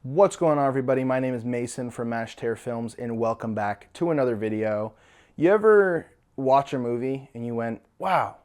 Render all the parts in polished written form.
What's going on, everybody? My name is Mason from Mashed Hair Films, and welcome back to another video. You ever watch a movie and you went, wow,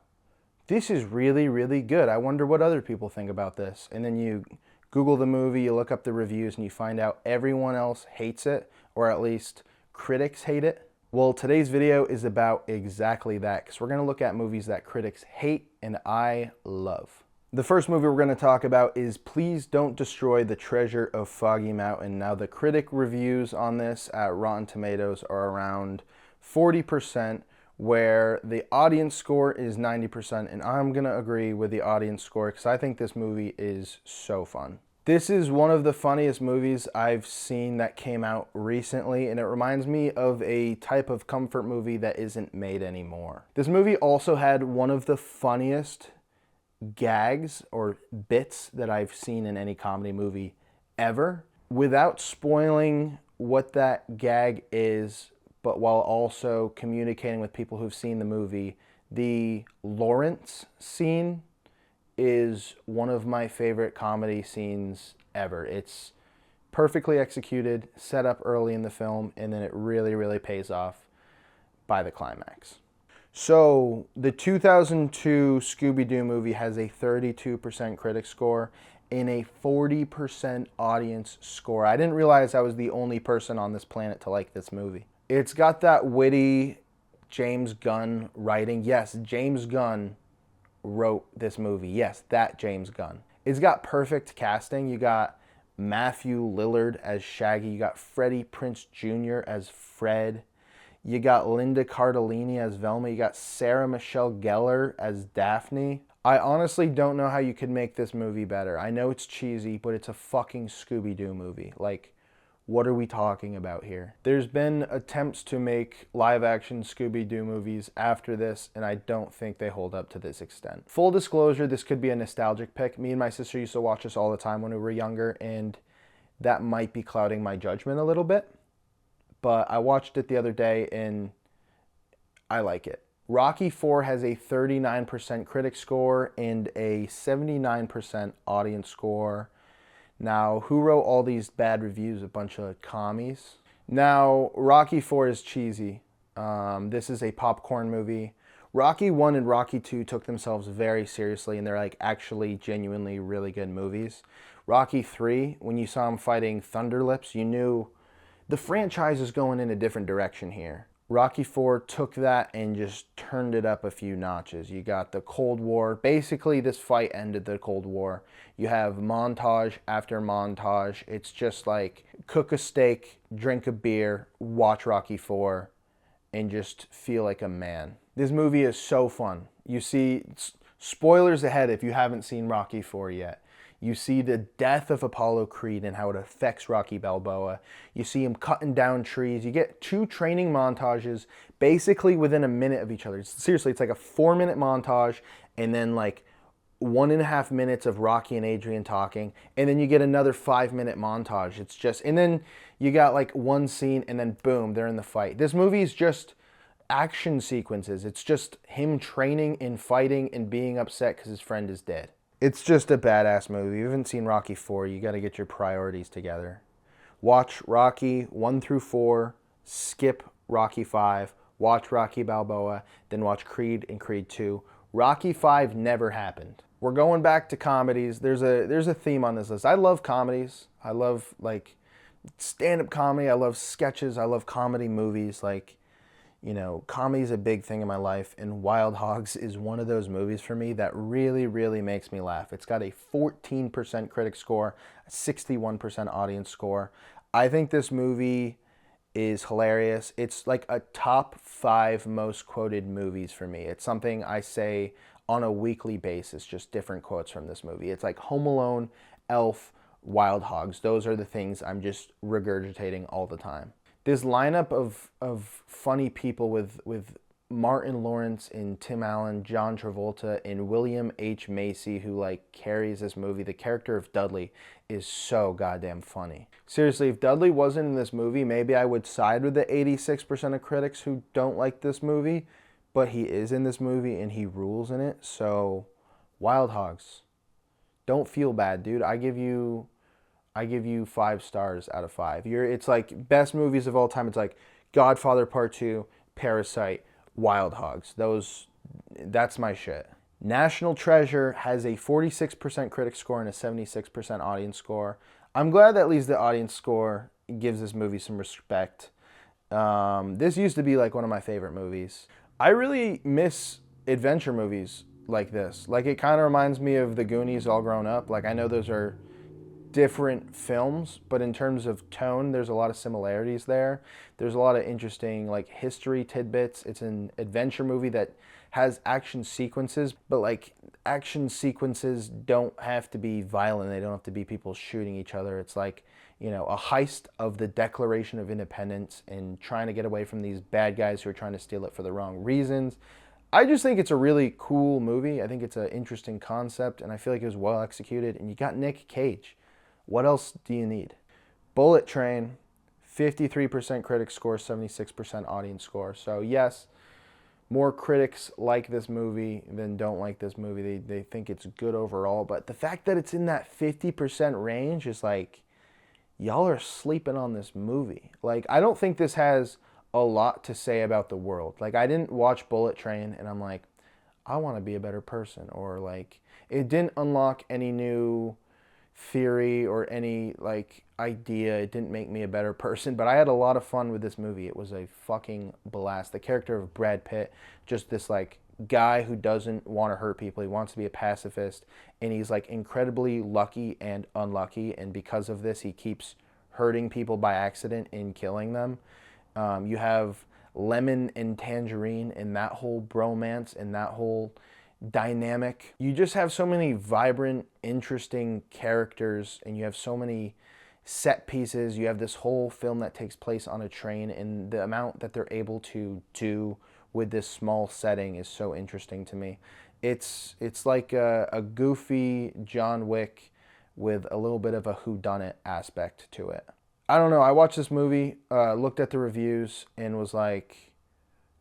this is really, really good. I wonder what other people think about this. And then you Google the movie, you look up the reviews, and you find out everyone else hates it, or at least critics hate it. Well, today's video is about exactly that, because we're going to look at movies that critics hate and I love. The first movie we're going to talk about is Please Don't Destroy the Treasure of Foggy Mountain. Now, the critic reviews on this at Rotten Tomatoes are around 40%, where the audience score is 90%, and I'm going to agree with the audience score because I think this movie is so fun. This is one of the funniest movies I've seen that came out recently, and it reminds me of a type of comfort movie that isn't made anymore. This movie also had one of the funniest gags or bits that I've seen in any comedy movie ever, without spoiling what that gag is, but while also communicating with people who've seen the movie. The Lawrence scene is one of my favorite comedy scenes ever. It's perfectly executed, set up early in the film, and then it really, really pays off by the climax. So, the 2002 Scooby-Doo movie has a 32% critic score and a 40% audience score. I didn't realize I was the only person on this planet to like this movie. It's got that witty James Gunn writing. Yes, James Gunn wrote this movie. Yes, that James Gunn. It's got perfect casting. You got Matthew Lillard as Shaggy. You got Freddie Prinze Jr. as Fred. You got Linda Cardellini as Velma. You got Sarah Michelle Gellar as Daphne. I honestly don't know how you could make this movie better. I know it's cheesy, but it's a fucking Scooby-Doo movie. Like, what are we talking about here? There's been attempts to make live-action Scooby-Doo movies after this, and I don't think they hold up to this extent. Full disclosure, this could be a nostalgic pick. Me and my sister used to watch this all the time when we were younger, and that might be clouding my judgment a little bit. But I watched it the other day, and I like it. Rocky IV has a 39% critic score and a 79% audience score. Now, who wrote all these bad reviews? A bunch of commies. Now, Rocky IV is cheesy. This is a popcorn movie. Rocky I and Rocky II took themselves very seriously, and they're like actually genuinely really good movies. Rocky III, when you saw him fighting Thunderlips, you knew the franchise is going in a different direction here. Rocky IV took that and just turned it up a few notches. You got the Cold War. Basically, this fight ended the Cold War. You have montage after montage. It's just like cook a steak, drink a beer, watch Rocky IV, and just feel like a man. This movie is so fun. You see, spoilers ahead if you haven't seen Rocky IV yet. You see the death of Apollo Creed and how it affects Rocky Balboa. You see him cutting down trees. You get two training montages basically within a minute of each other. Seriously, it's like a 4-minute montage and then like 1.5 minutes of Rocky and Adrian talking. And then you get another 5-minute montage. It's just, and then you got like one scene and then boom, they're in the fight. This movie is just action sequences. It's just him training and fighting and being upset because his friend is dead. It's just a badass movie. If you haven't seen Rocky IV, you got to get your priorities together. Watch Rocky 1 through 4, skip Rocky V, watch Rocky Balboa, then watch Creed and Creed 2. Rocky V never happened. We're going back to comedies. There's a theme on this list. I love comedies. I love like stand-up comedy. I love sketches. I love comedy movies. Like, you know, comedy is a big thing in my life, and Wild Hogs is one of those movies for me that really, really makes me laugh. It's got a 14% critic score, a 61% audience score. I think this movie is hilarious. It's like a top 5 most quoted movies for me. It's something I say on a weekly basis, just different quotes from this movie. It's like Home Alone, Elf, Wild Hogs. Those are the things I'm just regurgitating all the time. This lineup of funny people with Martin Lawrence and Tim Allen, John Travolta, and William H. Macy, who like carries this movie. The character of Dudley is so goddamn funny. Seriously, if Dudley wasn't in this movie, maybe I would side with the 86% of critics who don't like this movie, but he is in this movie and he rules in it. So, Wild Hogs. Don't feel bad, dude. I give you I give you 5 stars out of 5. It's like best movies of all time. It's like Godfather Part 2, Parasite, Wild Hogs. That's my shit. National Treasure has a 46% critic score and a 76% audience score. I'm glad that at least the audience score gives this movie some respect. This used to be like one of my favorite movies. I really miss adventure movies like this. Like, it kind of reminds me of The Goonies all grown up. Like, I know those are different films, but in terms of tone, there's a lot of similarities there. There's a lot of interesting like history tidbits. It's an adventure movie that has action sequences, but like action sequences don't have to be violent. They don't have to be people shooting each other. It's like, you know, a heist of the Declaration of Independence and trying to get away from these bad guys who are trying to steal it for the wrong reasons. I just think it's a really cool movie. I think it's an interesting concept, and I feel like it was well executed. And you got Nick Cage. What else do you need? Bullet Train, 53% critic score, 76% audience score. So yes, more critics like this movie than don't like this movie. They think it's good overall. But the fact that it's in that 50% range is like, y'all are sleeping on this movie. Like, I don't think this has a lot to say about the world. Like, I didn't watch Bullet Train and I'm like, I want to be a better person. Or like, it didn't unlock any new theory or any like idea. It didn't make me a better person, but I had a lot of fun with this movie. It was a fucking blast. The character of Brad Pitt, just this like guy who doesn't want to hurt people. He wants to be a pacifist, and he's like incredibly lucky and unlucky, and because of this he keeps hurting people by accident and killing them. You have Lemon and Tangerine and that whole bromance and that whole dynamic. You just have so many vibrant, interesting characters, and you have so many set pieces. You have this whole film that takes place on a train, and the amount that they're able to do with this small setting is so interesting to me. It's like a goofy John Wick with a little bit of a whodunit aspect to it. I don't know. I watched this movie, looked at the reviews, and was like,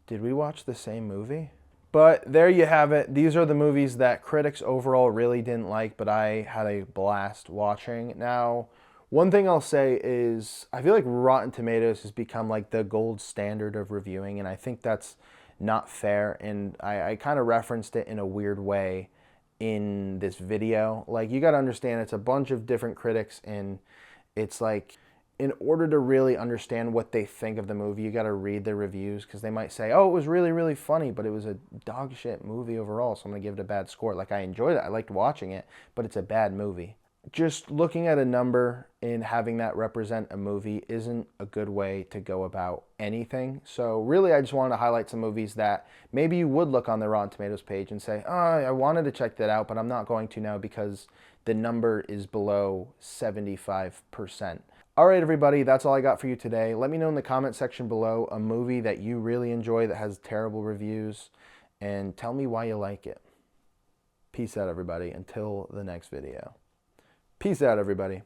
did we watch the same movie? But there you have it. These are the movies that critics overall really didn't like, but I had a blast watching. Now, one thing I'll say is I feel like Rotten Tomatoes has become like the gold standard of reviewing, and I think that's not fair. And I kind of referenced it in a weird way in this video. Like, you got to understand, it's a bunch of different critics, and it's like, in order to really understand what they think of the movie, you got to read the reviews, because they might say, oh, it was really, really funny, but it was a dog shit movie overall, so I'm going to give it a bad score. Like, I enjoyed it. I liked watching it, but it's a bad movie. Just looking at a number and having that represent a movie isn't a good way to go about anything. So really, I just wanted to highlight some movies that maybe you would look on the Rotten Tomatoes page and say, oh, I wanted to check that out, but I'm not going to now because the number is below 75%. All right, everybody, that's all I got for you today. Let me know in the comment section below a movie that you really enjoy that has terrible reviews, and tell me why you like it. Peace out, everybody. Until the next video. Peace out, everybody.